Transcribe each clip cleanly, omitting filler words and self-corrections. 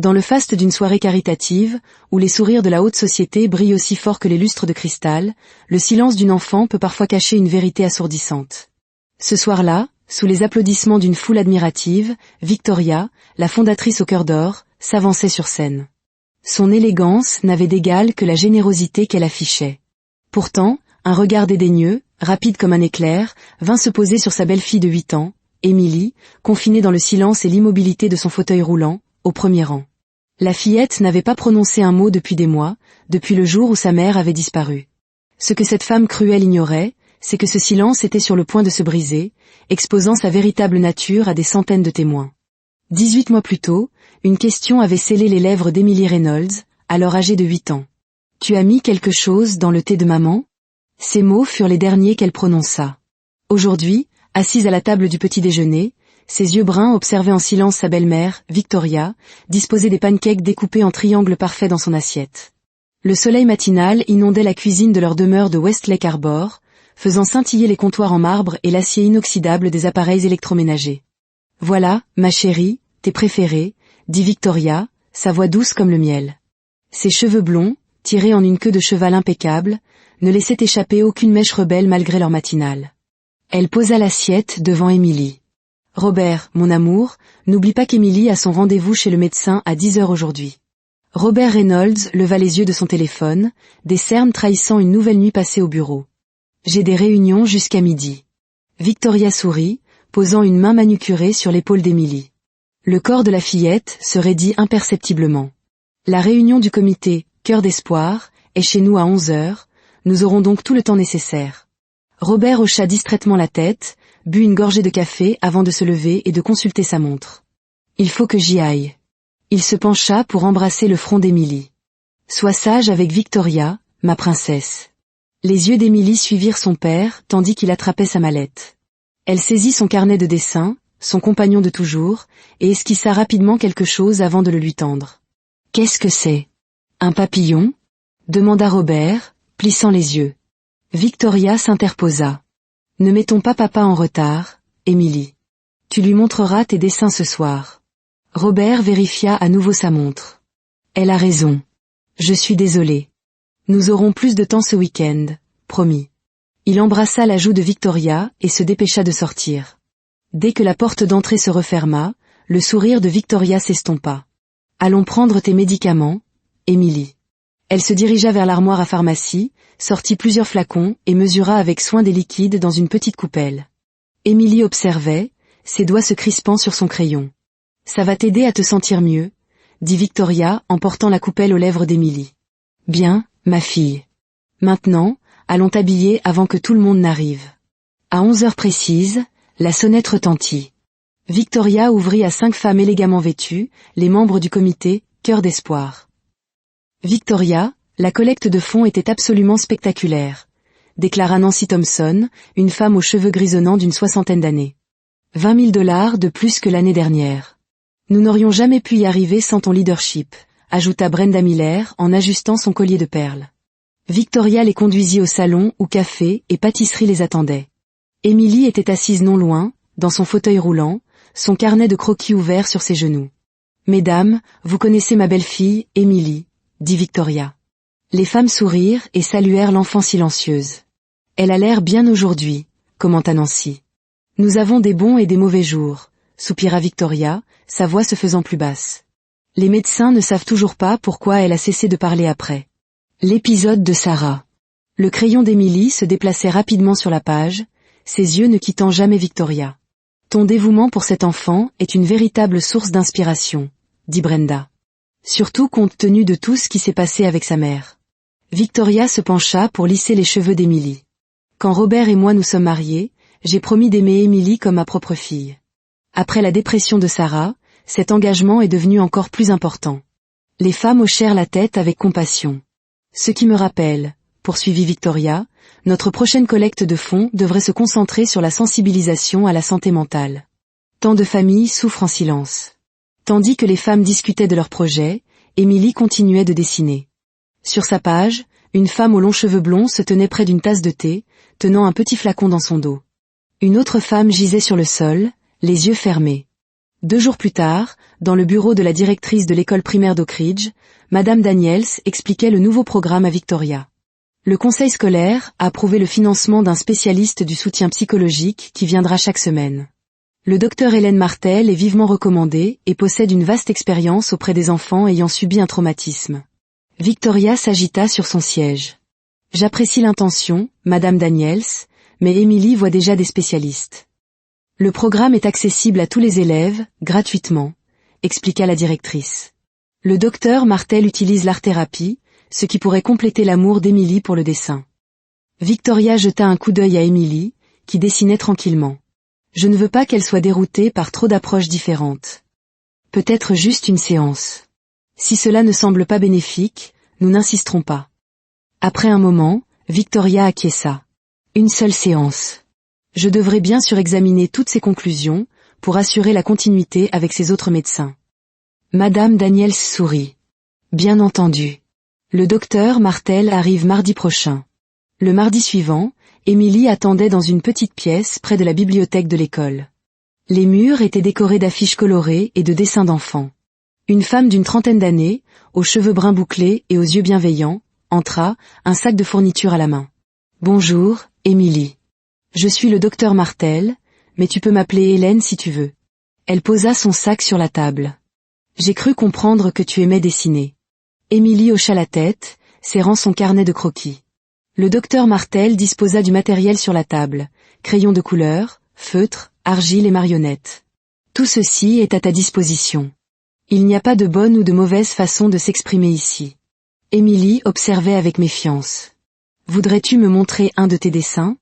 Dans le faste d'une soirée caritative, où les sourires de la haute société brillent aussi fort que les lustres de cristal, le silence d'une enfant peut parfois cacher une vérité assourdissante. Ce soir-là, sous les applaudissements d'une foule admirative, Victoria, la fondatrice au cœur d'or, s'avançait sur scène. Son élégance n'avait d'égal que la générosité qu'elle affichait. Pourtant, un regard dédaigneux, rapide comme un éclair, vint se poser sur sa belle-fille de 8 ans, Émilie, confinée dans le silence et l'immobilité de son fauteuil roulant, au premier rang. La fillette n'avait pas prononcé un mot depuis des mois, depuis le jour où sa mère avait disparu. Ce que cette femme cruelle ignorait, c'est que ce silence était sur le point de se briser, exposant sa véritable nature à des centaines de témoins. 18 mois plus tôt, une question avait scellé les lèvres d'Emily Reynolds, alors âgée de 8 ans. « Tu as mis quelque chose dans le thé de maman ?» Ces mots furent les derniers qu'elle prononça. Aujourd'hui, assise à la table du petit déjeuner, ses yeux bruns observaient en silence sa belle-mère, Victoria, disposer des pancakes découpés en triangles parfaits dans son assiette. Le soleil matinal inondait la cuisine de leur demeure de Westlake Arbor, faisant scintiller les comptoirs en marbre et l'acier inoxydable des appareils électroménagers. « Voilà, ma chérie, tes préférés », dit Victoria, sa voix douce comme le miel. Ses cheveux blonds, tirés en une queue de cheval impeccable, ne laissaient échapper aucune mèche rebelle malgré leur matinale. Elle posa l'assiette devant Émilie. « Robert, mon amour, n'oublie pas qu'Émilie a son rendez-vous chez le médecin à 10 heures aujourd'hui. » Robert Reynolds leva les yeux de son téléphone, des cernes trahissant une nouvelle nuit passée au bureau. « J'ai des réunions jusqu'à midi. » Victoria sourit, posant une main manucurée sur l'épaule d'Émilie. Le corps de la fillette se raidit imperceptiblement. « La réunion du comité « Cœur d'espoir » est chez nous à 11 heures, nous aurons donc tout le temps nécessaire. » Robert hocha distraitement la tête, but une gorgée de café avant de se lever et de consulter sa montre. « Il faut que j'y aille. » Il se pencha pour embrasser le front d'Émilie. « Sois sage avec Victoria, ma princesse. » Les yeux d'Émilie suivirent son père tandis qu'il attrapait sa mallette. Elle saisit son carnet de dessin, son compagnon de toujours, et esquissa rapidement quelque chose avant de le lui tendre. « Qu'est-ce que c'est ? Un papillon ?» demanda Robert, plissant les yeux. Victoria s'interposa. « Ne mettons pas papa en retard, Émilie. Tu lui montreras tes dessins ce soir. » Robert vérifia à nouveau sa montre. « Elle a raison. Je suis désolé. Nous aurons plus de temps ce week-end, promis. » Il embrassa la joue de Victoria et se dépêcha de sortir. Dès que la porte d'entrée se referma, le sourire de Victoria s'estompa. « Allons prendre tes médicaments, Émilie. » Elle se dirigea vers l'armoire à pharmacie, sortit plusieurs flacons et mesura avec soin des liquides dans une petite coupelle. Émilie observait, ses doigts se crispant sur son crayon. « Ça va t'aider à te sentir mieux, » dit Victoria en portant la coupelle aux lèvres d'Émilie. « Bien, ma fille. Maintenant, allons t'habiller avant que tout le monde n'arrive. » À 11 heures précises, la sonnette retentit. Victoria ouvrit à 5 femmes élégamment vêtues, les membres du comité « Cœur d'espoir ». Victoria, la collecte de fonds était absolument spectaculaire, déclara Nancy Thompson, une femme aux cheveux grisonnants d'une 60aine d'années. 20 000 $ de plus que l'année dernière. Nous n'aurions jamais pu y arriver sans ton leadership, ajouta Brenda Miller en ajustant son collier de perles. Victoria les conduisit au salon où café et pâtisserie les attendaient. Émilie était assise non loin, dans son fauteuil roulant, son carnet de croquis ouvert sur ses genoux. « Mesdames, vous connaissez ma belle-fille, Émilie, » dit Victoria. Les femmes sourirent et saluèrent l'enfant silencieuse. « Elle a l'air bien aujourd'hui, » commenta Nancy. « Nous avons des bons et des mauvais jours, » soupira Victoria, sa voix se faisant plus basse. Les médecins ne savent toujours pas pourquoi elle a cessé de parler après. L'épisode de Sarah. Le crayon d'Émilie se déplaçait rapidement sur la page, ses yeux ne quittant jamais Victoria. « Ton dévouement pour cet enfant est une véritable source d'inspiration, » dit Brenda. Surtout compte tenu de tout ce qui s'est passé avec sa mère. Victoria se pencha pour lisser les cheveux d'Émilie. « Quand Robert et moi nous sommes mariés, j'ai promis d'aimer Émilie comme ma propre fille. Après la dépression de Sarah, cet engagement est devenu encore plus important. » Les femmes hochèrent la tête avec compassion. « Ce qui me rappelle, » poursuivit Victoria, « notre prochaine collecte de fonds devrait se concentrer sur la sensibilisation à la santé mentale. Tant de familles souffrent en silence. » Tandis que les femmes discutaient de leurs projets, Émilie continuait de dessiner. Sur sa page, une femme aux longs cheveux blonds se tenait près d'une tasse de thé, tenant un petit flacon dans son dos. Une autre femme gisait sur le sol, les yeux fermés. 2 jours plus tard, dans le bureau de la directrice de l'école primaire d'Oak Ridge, Madame Daniels expliquait le nouveau programme à Victoria. Le conseil scolaire a approuvé le financement d'un spécialiste du soutien psychologique qui viendra chaque semaine. Le docteur Hélène Martel est vivement recommandée et possède une vaste expérience auprès des enfants ayant subi un traumatisme. Victoria s'agita sur son siège. J'apprécie l'intention, Madame Daniels, mais Émilie voit déjà des spécialistes. Le programme est accessible à tous les élèves, gratuitement, expliqua la directrice. Le docteur Martel utilise l'art-thérapie, ce qui pourrait compléter l'amour d'Émilie pour le dessin. Victoria jeta un coup d'œil à Émilie, qui dessinait tranquillement. Je ne veux pas qu'elle soit déroutée par trop d'approches différentes. Peut-être juste une séance. Si cela ne semble pas bénéfique, nous n'insisterons pas. Après un moment, Victoria acquiesça. Une seule séance. Je devrais bien surexaminer toutes ces conclusions, pour assurer la continuité avec ses autres médecins. Madame Daniels sourit. Bien entendu. Le docteur Martel arrive mardi prochain. Le mardi suivant, Émilie attendait dans une petite pièce près de la bibliothèque de l'école. Les murs étaient décorés d'affiches colorées et de dessins d'enfants. Une femme d'une trentaine d'années, aux cheveux bruns bouclés et aux yeux bienveillants, entra, un sac de fourniture à la main. Bonjour, Émilie. Je suis le docteur Martel, mais tu peux m'appeler Hélène si tu veux. Elle posa son sac sur la table. J'ai cru comprendre que tu aimais dessiner. Émilie hocha la tête, serrant son carnet de croquis. Le docteur Martel disposa du matériel sur la table, crayons de couleur, feutres, argile et marionnettes. Tout ceci est à ta disposition. Il n'y a pas de bonne ou de mauvaise façon de s'exprimer ici. Émilie observait avec méfiance. Voudrais-tu me montrer un de tes dessins ?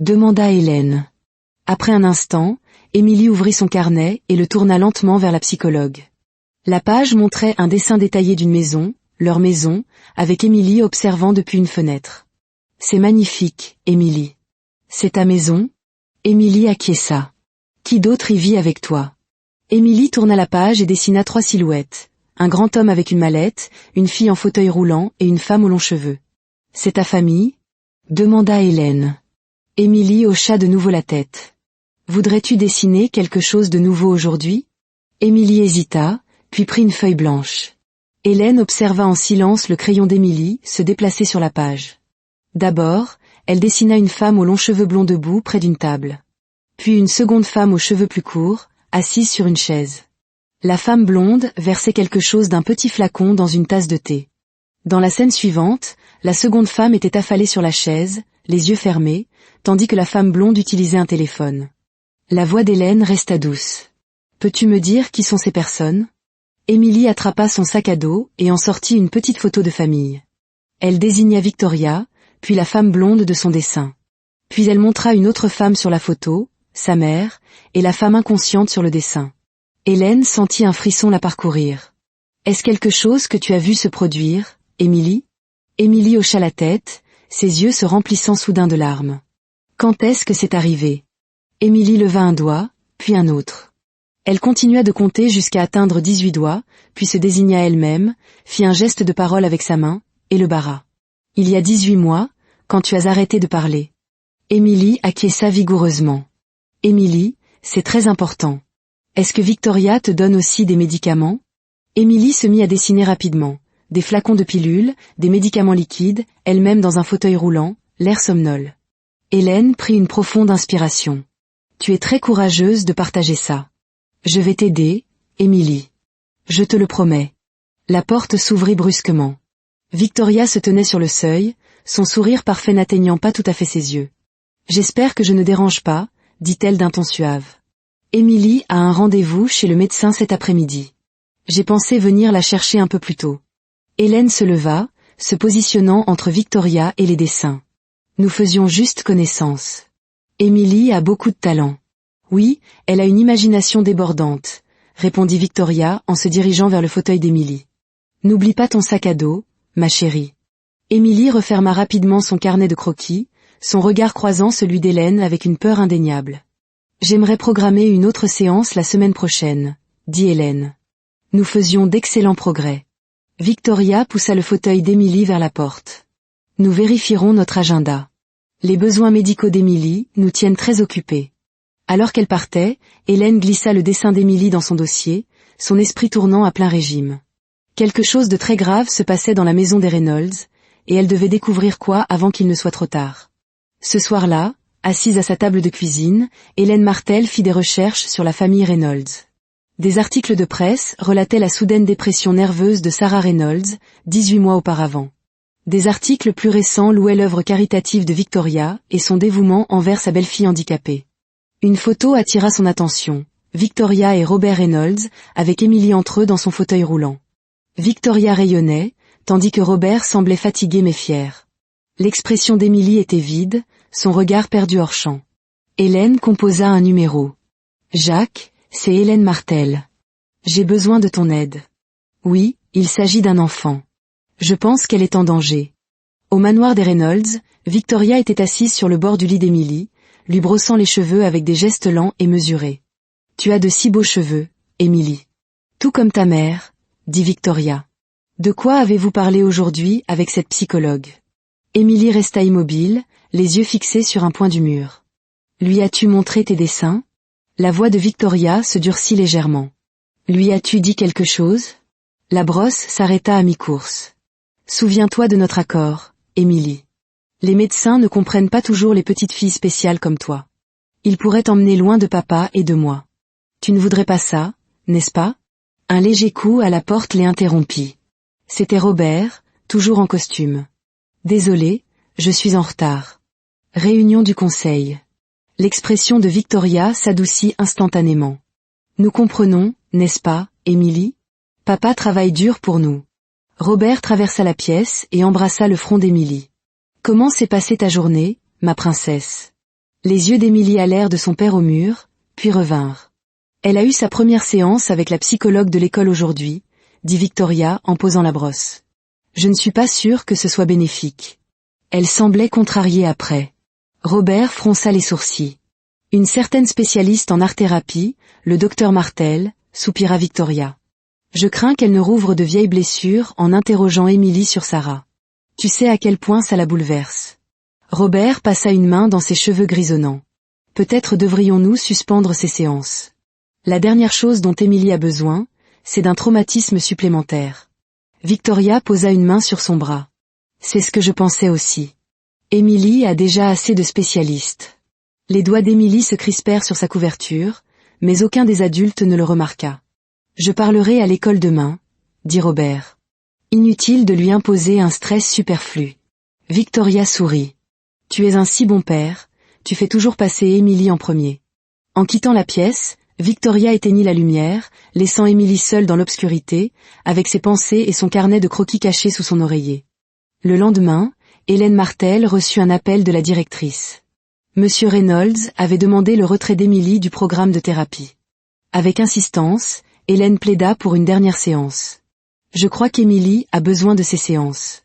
Demanda Hélène. Après un instant, Émilie ouvrit son carnet et le tourna lentement vers la psychologue. La page montrait un dessin détaillé d'une maison, leur maison, avec Émilie observant depuis une fenêtre. C'est magnifique, Émilie. C'est ta maison ? Émilie acquiesça. Qui d'autre y vit avec toi ? Émilie tourna la page et dessina 3 silhouettes. Un grand homme avec une mallette, une fille en fauteuil roulant et une femme aux longs cheveux. C'est ta famille ? Demanda Hélène. Émilie hocha de nouveau la tête. Voudrais-tu dessiner quelque chose de nouveau aujourd'hui ? Émilie hésita, puis prit une feuille blanche. Hélène observa en silence le crayon d'Émilie se déplacer sur la page. D'abord, elle dessina une femme aux longs cheveux blonds debout près d'une table. Puis une seconde femme aux cheveux plus courts, assise sur une chaise. La femme blonde versait quelque chose d'un petit flacon dans une tasse de thé. Dans la scène suivante, la seconde femme était affalée sur la chaise, les yeux fermés, tandis que la femme blonde utilisait un téléphone. La voix d'Hélène resta douce. « Peux-tu me dire qui sont ces personnes ?» Émilie attrapa son sac à dos et en sortit une petite photo de famille. Elle désigna Victoria, puis la femme blonde de son dessin. Puis elle montra une autre femme sur la photo, sa mère, et la femme inconsciente sur le dessin. Hélène sentit un frisson la parcourir. « Est-ce quelque chose que tu as vu se produire, Émilie ?» Émilie hocha la tête, ses yeux se remplissant soudain de larmes. « Quand est-ce que c'est arrivé ?» Émilie leva un doigt, puis un autre. Elle continua de compter jusqu'à atteindre 18 doigts, puis se désigna elle-même, fit un geste de parole avec sa main, et le barra. « Il y a 18 mois, quand tu as arrêté de parler. » Émilie acquiesça vigoureusement. « Émilie, c'est très important. Est-ce que Victoria te donne aussi des médicaments ?» Émilie se mit à dessiner rapidement. Des flacons de pilules, des médicaments liquides, elle-même dans un fauteuil roulant, l'air somnole. Hélène prit une profonde inspiration. « Tu es très courageuse de partager ça. Je vais t'aider, Émilie. Je te le promets. » La porte s'ouvrit brusquement. Victoria se tenait sur le seuil, son sourire parfait n'atteignant pas tout à fait ses yeux. « J'espère que je ne dérange pas, » dit-elle d'un ton suave. « Émilie a un rendez-vous chez le médecin cet après-midi. J'ai pensé venir la chercher un peu plus tôt. » Hélène se leva, se positionnant entre Victoria et les dessins. Nous faisions juste connaissance. Émilie a beaucoup de talent. Oui, elle a une imagination débordante, répondit Victoria en se dirigeant vers le fauteuil d'Émilie. N'oublie pas ton sac à dos, ma chérie. Émilie referma rapidement son carnet de croquis, son regard croisant celui d'Hélène avec une peur indéniable. J'aimerais programmer une autre séance la semaine prochaine, dit Hélène. Nous faisions d'excellents progrès. Victoria poussa le fauteuil d'Émilie vers la porte. Nous vérifierons notre agenda. Les besoins médicaux d'Émilie nous tiennent très occupés. Alors qu'elle partait, Hélène glissa le dessin d'Émilie dans son dossier, son esprit tournant à plein régime. Quelque chose de très grave se passait dans la maison des Reynolds, et elle devait découvrir quoi avant qu'il ne soit trop tard. Ce soir-là, assise à sa table de cuisine, Hélène Martel fit des recherches sur la famille Reynolds. Des articles de presse relataient la soudaine dépression nerveuse de Sarah Reynolds, 18 mois auparavant. Des articles plus récents louaient l'œuvre caritative de Victoria et son dévouement envers sa belle-fille handicapée. Une photo attira son attention. Victoria et Robert Reynolds, avec Émilie entre eux dans son fauteuil roulant. Victoria rayonnait, tandis que Robert semblait fatigué mais fier. L'expression d'Émilie était vide, son regard perdu hors champ. Hélène composa un numéro. Jacques, c'est Hélène Martel. J'ai besoin de ton aide. Oui, il s'agit d'un enfant. Je pense qu'elle est en danger. Au manoir des Reynolds, Victoria était assise sur le bord du lit d'Émilie, lui brossant les cheveux avec des gestes lents et mesurés. Tu as de si beaux cheveux, Émilie. Tout comme ta mère, dit Victoria. De quoi avez-vous parlé aujourd'hui avec cette psychologue? Émilie resta immobile, les yeux fixés sur un point du mur. Lui as-tu montré tes dessins? La voix de Victoria se durcit légèrement. Lui as-tu dit quelque chose? La brosse s'arrêta à mi-course. Souviens-toi de notre accord, Émilie. Les médecins ne comprennent pas toujours les petites filles spéciales comme toi. Ils pourraient t'emmener loin de papa et de moi. Tu ne voudrais pas ça, n'est-ce pas? Un léger coup à la porte les interrompit. C'était Robert, toujours en costume. Désolé, je suis en retard. Réunion du conseil. L'expression de Victoria s'adoucit instantanément. Nous comprenons, n'est-ce pas, Émilie? Papa travaille dur pour nous. Robert traversa la pièce et embrassa le front d'Émilie. Comment s'est passée ta journée, ma princesse? Les yeux d'Émilie allèrent de son père au mur, puis revinrent. Elle a eu sa première séance avec la psychologue de l'école aujourd'hui, dit Victoria en posant la brosse. Je ne suis pas sûre que ce soit bénéfique. Elle semblait contrariée après. Robert fronça les sourcils. Une certaine spécialiste en art-thérapie, le docteur Martel, soupira Victoria. Je crains qu'elle ne rouvre de vieilles blessures en interrogeant Émilie sur Sarah. Tu sais à quel point ça la bouleverse. Robert passa une main dans ses cheveux grisonnants. Peut-être devrions-nous suspendre ces séances. La dernière chose dont Émilie a besoin, c'est d'un traumatisme supplémentaire. Victoria posa une main sur son bras. C'est ce que je pensais aussi. Émilie a déjà assez de spécialistes. Les doigts d'Émilie se crispèrent sur sa couverture, mais aucun des adultes ne le remarqua. Je parlerai à l'école demain, dit Robert. Inutile de lui imposer un stress superflu. Victoria sourit. Tu es un si bon père, tu fais toujours passer Émilie en premier. En quittant la pièce, Victoria éteignit la lumière, laissant Émilie seule dans l'obscurité, avec ses pensées et son carnet de croquis cachés sous son oreiller. Le lendemain, Hélène Martel reçut un appel de la directrice. Monsieur Reynolds avait demandé le retrait d'Émilie du programme de thérapie. Avec insistance, Hélène plaida pour une dernière séance. Je crois qu'Émilie a besoin de ces séances.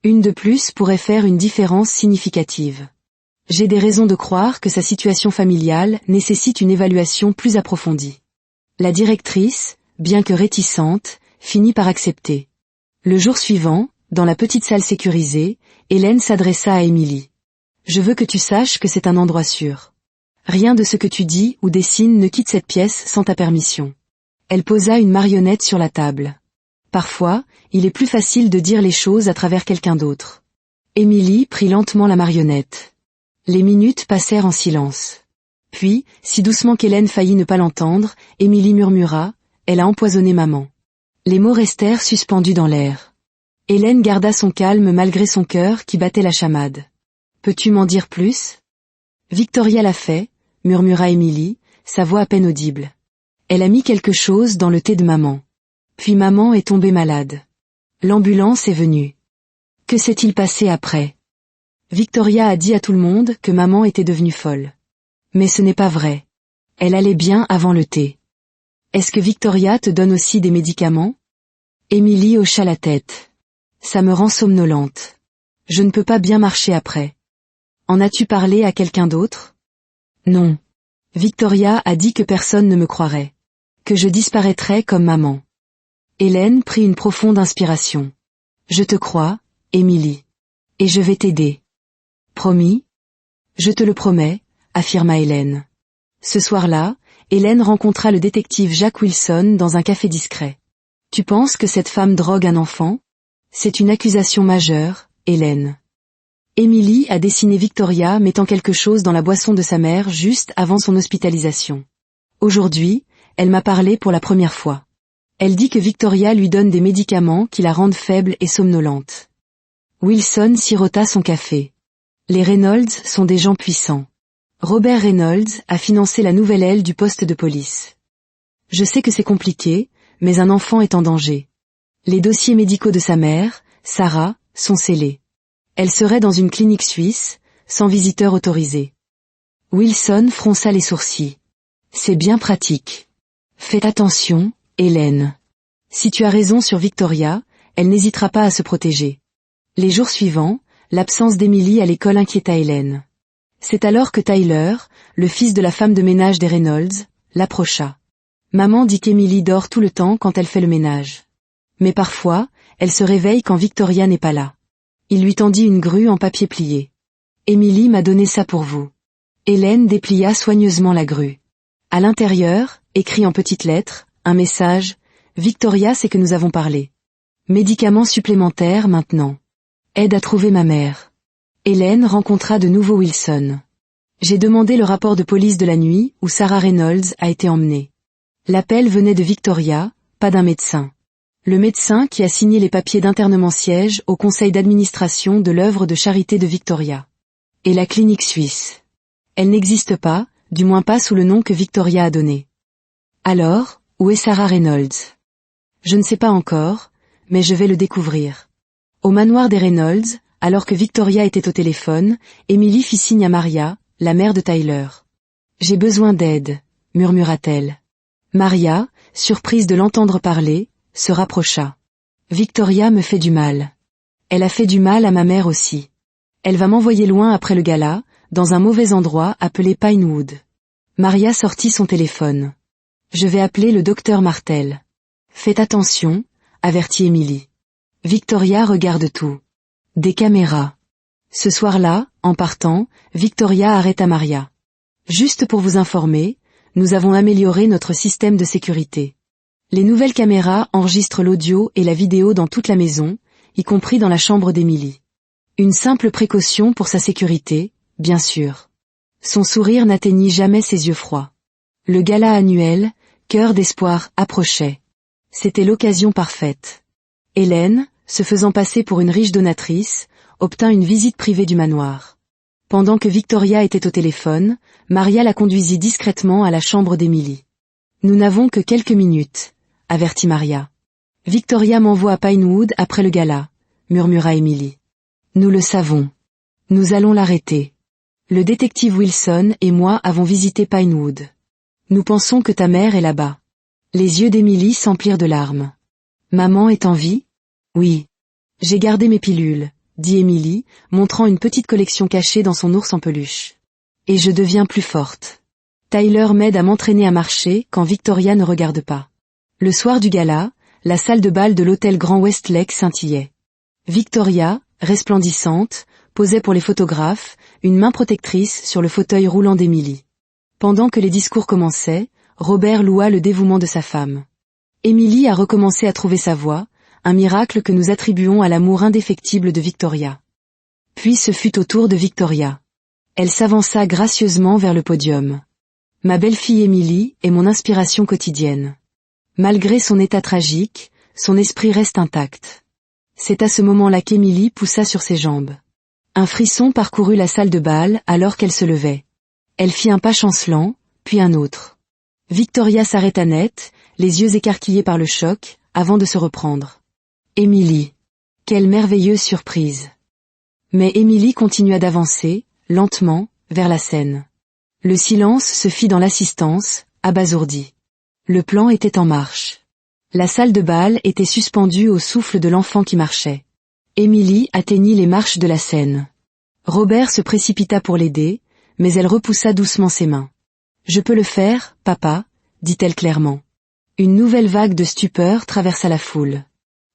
Une de plus pourrait faire une différence significative. J'ai des raisons de croire que sa situation familiale nécessite une évaluation plus approfondie. La directrice, bien que réticente, finit par accepter. Le jour suivant, dans la petite salle sécurisée, Hélène s'adressa à Émilie. Je veux que tu saches que c'est un endroit sûr. Rien de ce que tu dis ou dessines ne quitte cette pièce sans ta permission. Elle posa une marionnette sur la table. Parfois, il est plus facile de dire les choses à travers quelqu'un d'autre. Émilie prit lentement la marionnette. Les minutes passèrent en silence. Puis, si doucement qu'Hélène faillit ne pas l'entendre, Émilie murmura « Elle a empoisonné maman ». Les mots restèrent suspendus dans l'air. Hélène garda son calme malgré son cœur qui battait la chamade. « Peux-tu m'en dire plus ?» Victoria l'a fait, murmura Émilie, sa voix à peine audible. Elle a mis quelque chose dans le thé de maman. Puis maman est tombée malade. L'ambulance est venue. Que s'est-il passé après? Victoria a dit à tout le monde que maman était devenue folle. Mais ce n'est pas vrai. Elle allait bien avant le thé. Est-ce que Victoria te donne aussi des médicaments? Émilie hocha la tête. Ça me rend somnolente. Je ne peux pas bien marcher après. En as-tu parlé à quelqu'un d'autre? Non. Victoria a dit que personne ne me croirait. Que je disparaîtrais comme maman. Hélène prit une profonde inspiration. Je te crois, Émilie. Et je vais t'aider. Promis? Je te le promets, affirma Hélène. Ce soir-là, Hélène rencontra le détective Jack Wilson dans un café discret. « Tu penses que cette femme drogue un enfant ? C'est une accusation majeure, Hélène. » Emily a dessiné Victoria mettant quelque chose dans la boisson de sa mère juste avant son hospitalisation. Aujourd'hui, elle m'a parlé pour la première fois. Elle dit que Victoria lui donne des médicaments qui la rendent faible et somnolente. Wilson sirota son café. Les Reynolds sont des gens puissants. Robert Reynolds a financé la nouvelle aile du poste de police. Je sais que c'est compliqué, mais un enfant est en danger. Les dossiers médicaux de sa mère, Sarah, sont scellés. Elle serait dans une clinique suisse, sans visiteur autorisé. Wilson fronça les sourcils. C'est bien pratique. Fais attention, Hélène. Si tu as raison sur Victoria, elle n'hésitera pas à se protéger. Les jours suivants, l'absence d'Emily à l'école inquiéta Hélène. C'est alors que Tyler, le fils de la femme de ménage des Reynolds, l'approcha. Maman dit qu'Emily dort tout le temps quand elle fait le ménage. Mais parfois, elle se réveille quand Victoria n'est pas là. Il lui tendit une grue en papier plié. Emily m'a donné ça pour vous. Hélène déplia soigneusement la grue. À l'intérieur, écrit en petites lettres, un message, Victoria sait que nous avons parlé. Médicaments supplémentaires maintenant. Aide à trouver ma mère. Hélène rencontra de nouveau Wilson. J'ai demandé le rapport de police de la nuit où Sarah Reynolds a été emmenée. L'appel venait de Victoria, pas d'un médecin. Le médecin qui a signé les papiers d'internement siège au conseil d'administration de l'œuvre de charité de Victoria. Et la clinique suisse. Elle n'existe pas, du moins pas sous le nom que Victoria a donné. Alors, où est Sarah Reynolds ? Je ne sais pas encore, mais je vais le découvrir. Au manoir des Reynolds, alors que Victoria était au téléphone, Emily fit signe à Maria, la mère de Tyler. « J'ai besoin d'aide, » murmura-t-elle. Maria, surprise de l'entendre parler, se rapprocha. « Victoria me fait du mal. Elle a fait du mal à ma mère aussi. Elle va m'envoyer loin après le gala, dans un mauvais endroit appelé Pinewood. » Maria sortit son téléphone. « Je vais appeler le docteur Martel. »« Faites attention, » avertit Emily. Victoria regarde tout. Des caméras. Ce soir-là, en partant, Victoria arrêta Maria. Juste pour vous informer, nous avons amélioré notre système de sécurité. Les nouvelles caméras enregistrent l'audio et la vidéo dans toute la maison, y compris dans la chambre d'Emily. Une simple précaution pour sa sécurité, bien sûr. Son sourire n'atteignit jamais ses yeux froids. Le gala annuel, Cœur d'espoir, approchait. C'était l'occasion parfaite. Hélène, se faisant passer pour une riche donatrice, obtint une visite privée du manoir. Pendant que Victoria était au téléphone, Maria la conduisit discrètement à la chambre d'Emily. « Nous n'avons que quelques minutes, » avertit Maria. « Victoria m'envoie à Pinewood après le gala, » murmura Emily. « Nous le savons. Nous allons l'arrêter. Le détective Wilson et moi avons visité Pinewood. Nous pensons que ta mère est là-bas. » Les yeux d'Emily s'emplirent de larmes. « Maman est en vie ? » « Oui. J'ai gardé mes pilules, » dit Emily, montrant une petite collection cachée dans son ours en peluche. « Et je deviens plus forte. Tyler m'aide à m'entraîner à marcher quand Victoria ne regarde pas. » Le soir du gala, la salle de bal de l'hôtel Grand Westlake scintillait. Victoria, resplendissante, posait pour les photographes, une main protectrice sur le fauteuil roulant d'Emily. Pendant que les discours commençaient, Robert loua le dévouement de sa femme. Emily a recommencé à trouver sa voix, un miracle que nous attribuons à l'amour indéfectible de Victoria. Puis ce fut au tour de Victoria. Elle s'avança gracieusement vers le podium. Ma belle-fille Emily est mon inspiration quotidienne. Malgré son état tragique, son esprit reste intact. C'est à ce moment-là qu'Emily poussa sur ses jambes. Un frisson parcourut la salle de bal alors qu'elle se levait. Elle fit un pas chancelant, puis un autre. Victoria s'arrêta net, les yeux écarquillés par le choc, avant de se reprendre. Emily. Quelle merveilleuse surprise. Mais Emily continua d'avancer, lentement, vers la scène. Le silence se fit dans l'assistance, abasourdi. Le plan était en marche. La salle de bal était suspendue au souffle de l'enfant qui marchait. Emily atteignit les marches de la scène. Robert se précipita pour l'aider, mais elle repoussa doucement ses mains. « Je peux le faire, papa », dit-elle clairement. Une nouvelle vague de stupeur traversa la foule.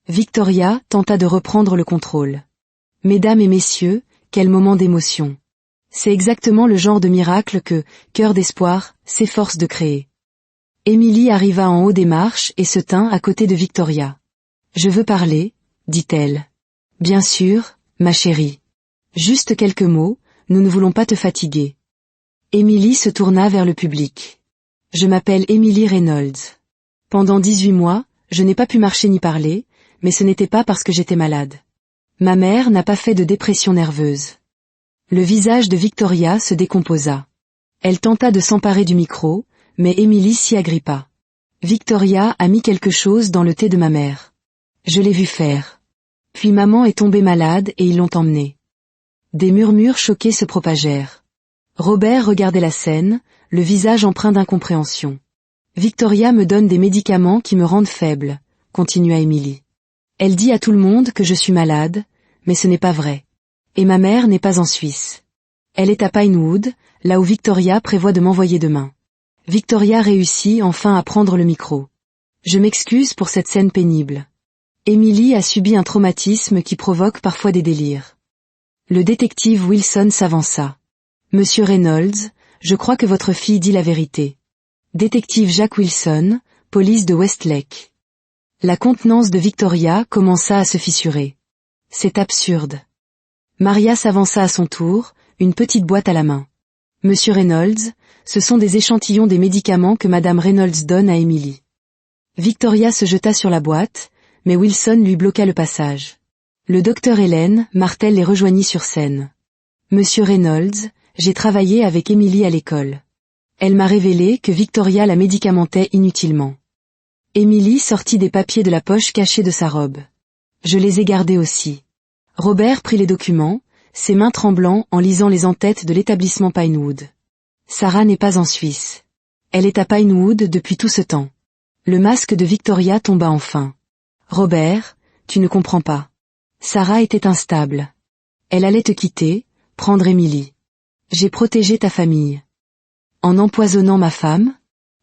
Victoria tenta de reprendre le contrôle. « Mesdames et messieurs, quel moment d'émotion. C'est exactement le genre de miracle que, Cœur d'espoir, s'efforce de créer. Émilie arriva en haut des marches et se tint à côté de Victoria. « Je veux parler, dit-elle. « Bien sûr, ma chérie. Juste quelques mots, nous ne voulons pas te fatiguer. » Émilie se tourna vers le public. « Je m'appelle Emily Reynolds. Pendant 18 mois, je n'ai pas pu marcher ni parler, mais ce n'était pas parce que j'étais malade. Ma mère n'a pas fait de dépression nerveuse. » Le visage de Victoria se décomposa. Elle tenta de s'emparer du micro, mais Émilie s'y agrippa. « Victoria a mis quelque chose dans le thé de ma mère. Je l'ai vu faire. Puis maman est tombée malade et ils l'ont emmenée. » Des murmures choqués se propagèrent. Robert regardait la scène, le visage empreint d'incompréhension. « Victoria me donne des médicaments qui me rendent faible, » continua Émilie. « Elle dit à tout le monde que je suis malade, mais ce n'est pas vrai. Et ma mère n'est pas en Suisse. Elle est à Pinewood, là où Victoria prévoit de m'envoyer demain. » Victoria réussit enfin à prendre le micro. « Je m'excuse pour cette scène pénible. Émilie a subi un traumatisme qui provoque parfois des délires. » Le détective Wilson s'avança. « Monsieur Reynolds, je crois que votre fille dit la vérité. » Détective Jack Wilson, police de Westlake. La contenance de Victoria commença à se fissurer. « C'est absurde. » Maria s'avança à son tour, une petite boîte à la main. « Monsieur Reynolds, ce sont des échantillons des médicaments que Madame Reynolds donne à Émilie. » Victoria se jeta sur la boîte, mais Wilson lui bloqua le passage. Le docteur Hélène Martel les rejoignit sur scène. « Monsieur Reynolds, j'ai travaillé avec Émilie à l'école. Elle m'a révélé que Victoria la médicamentait inutilement. » Émilie sortit des papiers de la poche cachée de sa robe. « Je les ai gardés aussi. » Robert prit les documents, ses mains tremblant en lisant les en-têtes de l'établissement Pinewood. « Sarah n'est pas en Suisse. Elle est à Pinewood depuis tout ce temps. » Le masque de Victoria tomba enfin. « Robert, tu ne comprends pas. Sarah était instable. Elle allait te quitter, prendre Émilie. J'ai protégé ta famille. » « En empoisonnant ma femme ?»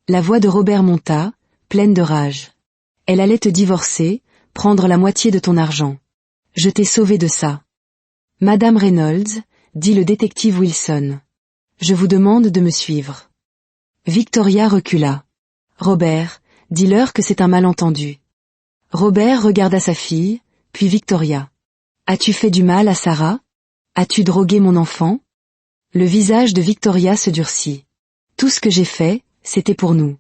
La voix de Robert monta, pleine de rage. « Elle allait te divorcer, prendre la moitié de ton argent. Je t'ai sauvé de ça. »« Madame Reynolds, » dit le détective Wilson. « Je vous demande de me suivre. » Victoria recula. « Robert, dis-leur que c'est un malentendu. » Robert regarda sa fille, puis Victoria. « As-tu fait du mal à Sarah? As-tu drogué mon enfant ?» Le visage de Victoria se durcit. « Tout ce que j'ai fait, c'était pour nous. »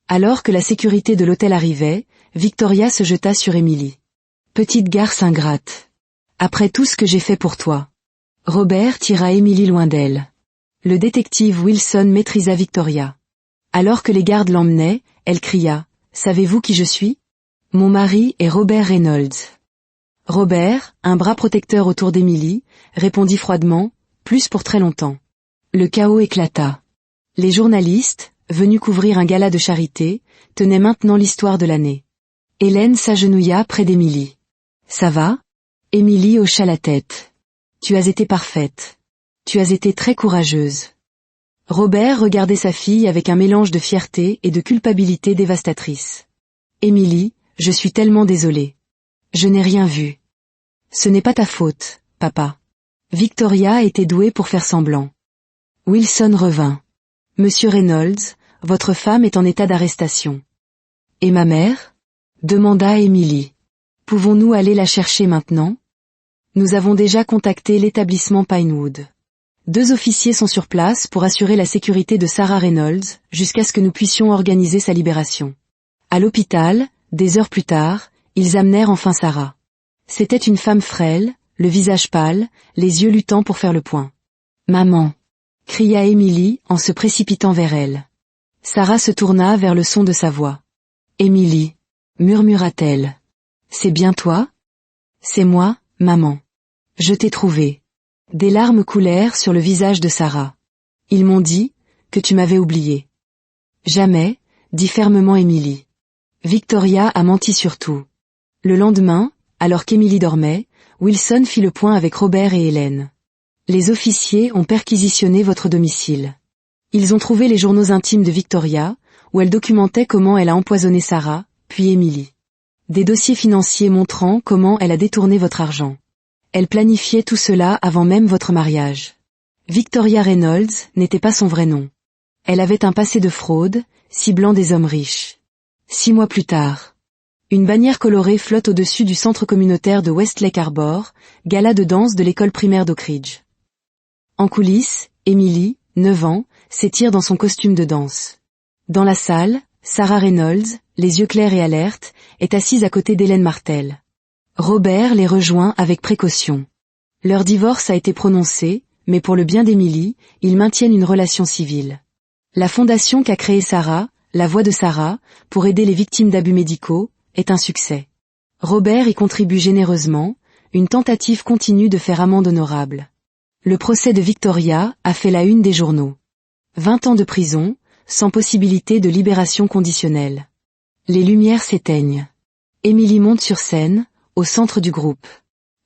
Alors que la sécurité de l'hôtel arrivait, Victoria se jeta sur Émilie. « Petite garce ingrate. Après tout ce que j'ai fait pour toi. » Robert tira Émilie loin d'elle. Le détective Wilson maîtrisa Victoria. Alors que les gardes l'emmenaient, elle cria « Savez-vous qui je suis ? Mon mari est Robert Reynolds. » Robert, un bras protecteur autour d'Émilie, répondit froidement « Plus pour très longtemps. » Le chaos éclata. Les journalistes, venus couvrir un gala de charité, tenaient maintenant l'histoire de l'année. Hélène s'agenouilla près d'Émilie. « Ça va ?» Émilie hocha la tête. « Tu as été parfaite. Tu as été très courageuse. » Robert regardait sa fille avec un mélange de fierté et de culpabilité dévastatrice. « Émilie, je suis tellement désolée. Je n'ai rien vu. »« Ce n'est pas ta faute, papa. » Victoria était douée pour faire semblant. Wilson revint. « Monsieur Reynolds, votre femme est en état d'arrestation. »« Et ma mère ?» demanda Émilie. « Pouvons-nous aller la chercher maintenant ? » Nous avons déjà contacté l'établissement Pinewood. 2 officiers sont sur place pour assurer la sécurité de Sarah Reynolds jusqu'à ce que nous puissions organiser sa libération. À l'hôpital, des heures plus tard, ils amenèrent enfin Sarah. C'était une femme frêle, le visage pâle, les yeux luttants pour faire le point. « Maman !» cria Émilie en se précipitant vers elle. Sarah se tourna vers le son de sa voix. « Émilie !» murmura-t-elle. « C'est bien toi ? » « C'est moi, maman. Je t'ai trouvée. » Des larmes coulèrent sur le visage de Sarah. « Ils m'ont dit que tu m'avais oubliée. »« Jamais, » dit fermement Émilie. Victoria a menti sur tout. Le lendemain, alors qu'Émilie dormait, Wilson fit le point avec Robert et Hélène. Les officiers ont perquisitionné votre domicile. Ils ont trouvé les journaux intimes de Victoria, où elle documentait comment elle a empoisonné Sarah, puis Émilie. Des dossiers financiers montrant comment elle a détourné votre argent. Elle planifiait tout cela avant même votre mariage. Victoria Reynolds n'était pas son vrai nom. Elle avait un passé de fraude, ciblant des hommes riches. 6 mois plus tard. Une bannière colorée flotte au-dessus du centre communautaire de Westlake Harbor, gala de danse de l'école primaire d'Oak Ridge. En coulisses, Emily, 9 ans, s'étire dans son costume de danse. Dans la salle, Sarah Reynolds, les yeux clairs et alertes, est assise à côté d'Hélène Martel. Robert les rejoint avec précaution. Leur divorce a été prononcé, mais pour le bien d'Emily, ils maintiennent une relation civile. La fondation qu'a créée Sarah, La Voix de Sarah, pour aider les victimes d'abus médicaux, est un succès. Robert y contribue généreusement, une tentative continue de faire amende honorable. Le procès de Victoria a fait la une des journaux. 20 ans de prison, sans possibilité de libération conditionnelle. Les lumières s'éteignent. Emily monte sur scène, au centre du groupe.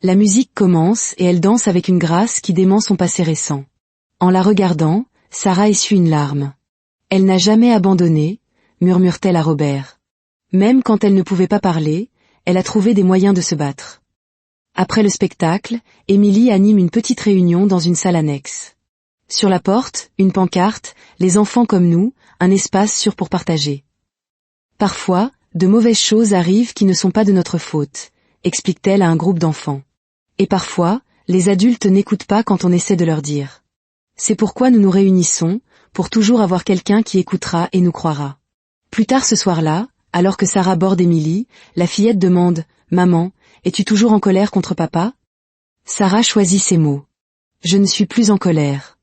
La musique commence et elle danse avec une grâce qui dément son passé récent. En la regardant, Sarah essuie une larme. Elle n'a jamais abandonné, murmure-t-elle à Robert. Même quand elle ne pouvait pas parler, elle a trouvé des moyens de se battre. Après le spectacle, Emily anime une petite réunion dans une salle annexe. Sur la porte, une pancarte, les enfants comme nous, un espace sûr pour partager. Parfois, de mauvaises choses arrivent qui ne sont pas de notre faute, explique-t-elle à un groupe d'enfants. Et parfois, les adultes n'écoutent pas quand on essaie de leur dire. C'est pourquoi nous nous réunissons, pour toujours avoir quelqu'un qui écoutera et nous croira. Plus tard ce soir-là, alors que Sarah borde Emily, la fillette demande « Maman, es-tu toujours en colère contre papa ?» Sarah choisit ses mots. « Je ne suis plus en colère.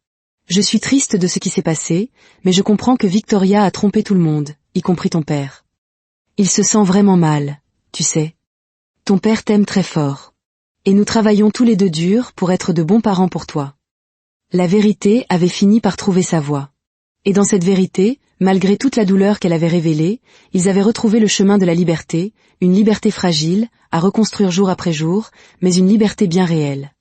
Je suis triste de ce qui s'est passé, mais je comprends que Victoria a trompé tout le monde, y compris ton père. Il se sent vraiment mal, tu sais. Ton père t'aime très fort. Et nous travaillons tous les deux dur pour être de bons parents pour toi. » La vérité avait fini par trouver sa voie. Et dans cette vérité, malgré toute la douleur qu'elle avait révélée, ils avaient retrouvé le chemin de la liberté, une liberté fragile, à reconstruire jour après jour, mais une liberté bien réelle.